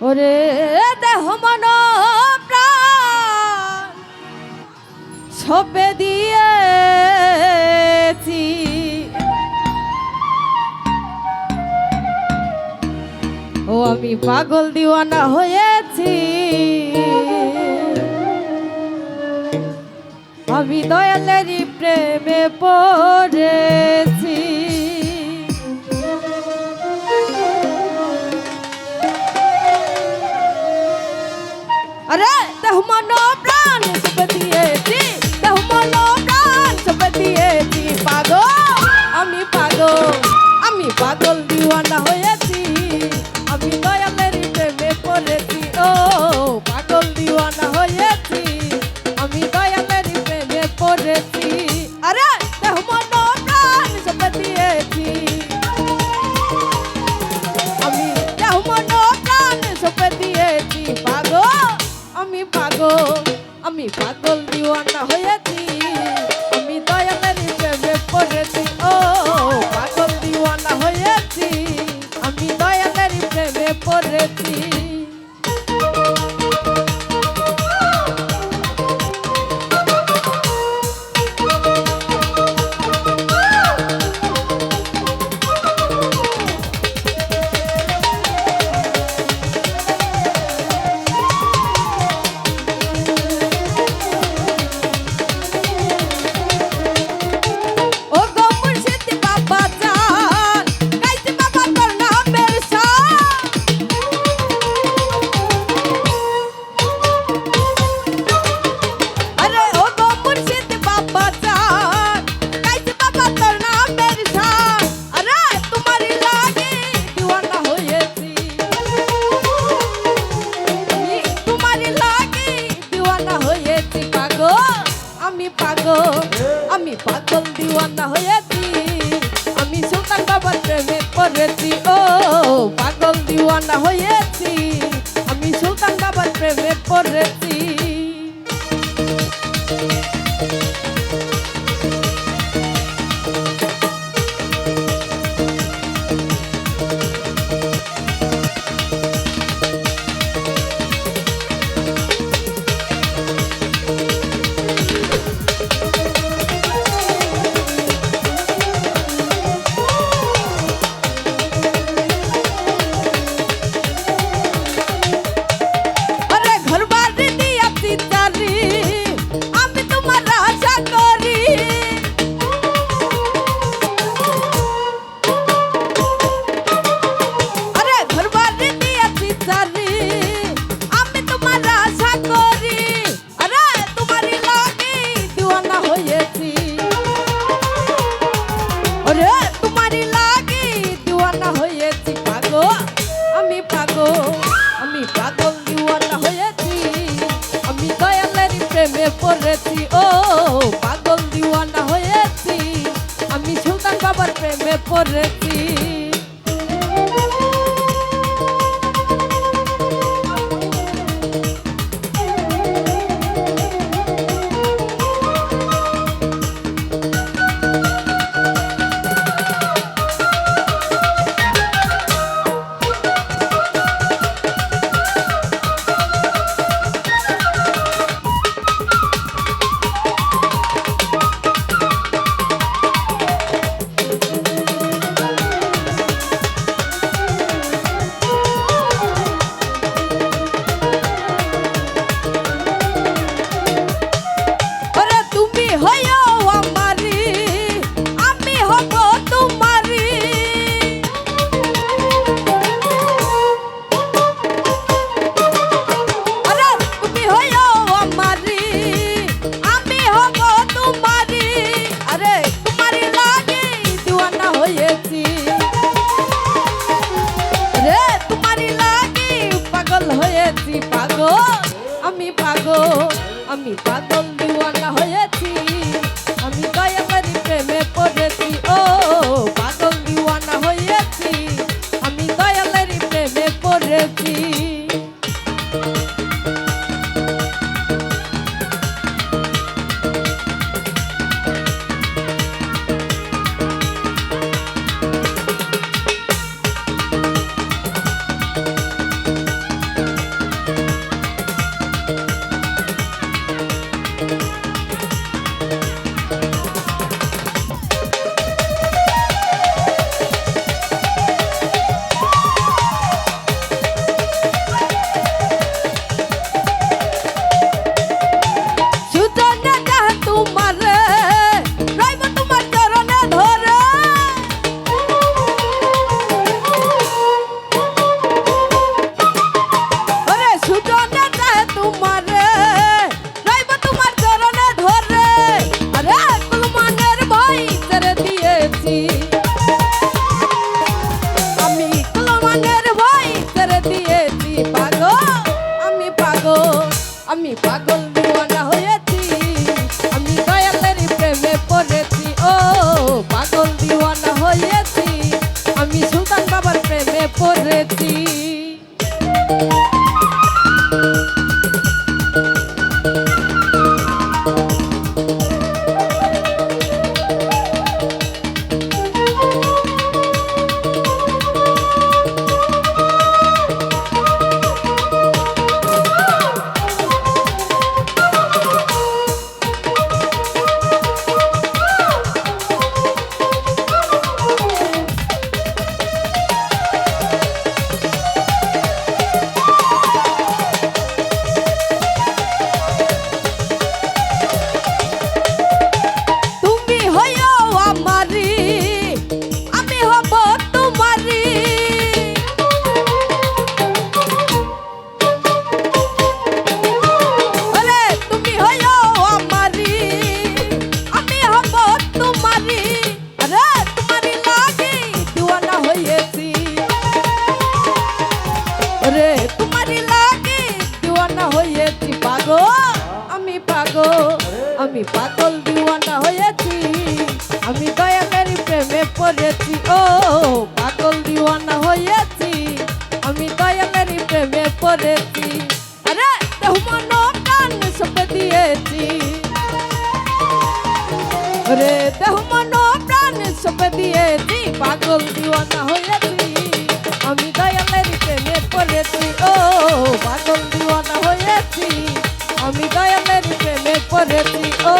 ওরে দেহ মন প্রাণ সবে দিয়েছি, ও আমি পাগল দিওয়ানা হয়েছি, আমি দয়ালেরই প্রেমে পড়েছি। আরে দেহ মন প্রাণ সব দিয়েছি, দেহ মন প্রাণ সব দিয়েছি, পাগল আমি পাগল, আমি পাগল দিওয়ানা হয়েছি, আমি দয়ালেরই প্রেমে পড়েছি। ও পাগল দিওয়ানা হয়েছি, আমি দয়ালেরই প্রেমে পড়েছি। আরে দেহ মন প্রাণ সব দিয়েছি, আমি দেহ মন প্রাণ সব দিয়েছি, পাগল আমি পাগল, আমি পাগল দিওয়ানা হয়েছি, আমি দয়ালেরই প্রেমে পড়েছি। ও পাগল দিওয়ানা হয়েছি, আমি দয়ালেরই প্রেমে পড়েছি। আমি পাগল দিওয়ানা হয়েছি, আমি সুলতান বাবার প্রেমে পড়েছি। ও পাগল দিওয়ানা হয়েছি, আমি সুলতান বাবার প্রেমে পড়েছি। আমি পাগল দিওয়ানা হয়েছি, আমি দয়ালেরই প্রেমে পড়েছি। ও পাগল দিওয়ানা হয়েছি, আমি সুলতান বাবার প্রেমে পড়েছি। আমি পাগল দিওয়ানা হয়েছি, আমি দয়ালেরই প্রেমে পড়েছি। ও পাগল দিওয়ানা হয়েছি, আমি দয়ালেরই প্রেমে পড়েছি। আমি পাগল দিওয়ানা হয়েছি, আমি দয়ালের প্রেমে পড়েছি। ও পাগল দিওয়ানা হয়েছি, আমি সুলতান বাবার প্রেমে পড়েছি। রে তোমারই লাগে দিওয়ানা হয়েছি পাগল, আমি পাগল, আমি পাগল দিওয়ানা হয়েছি, আমি দয়ালের প্রেমে পড়েছি। ও পাগল দিওয়ানা হয়েছি, আমি দয়ালের প্রেমে পড়েছি। আরে দেহ মন প্রাণ সব দিয়েছি, রে দেহ মন প্রাণ সব দিয়েছি, পাগল দিওয়ানা হয়েছি, আমি দয়ালের প্রেমে পড়েছি। ও পাগল দিওয়ানা হয়েছি, আমি দয়ালের প্রেমে পড়েছি। ও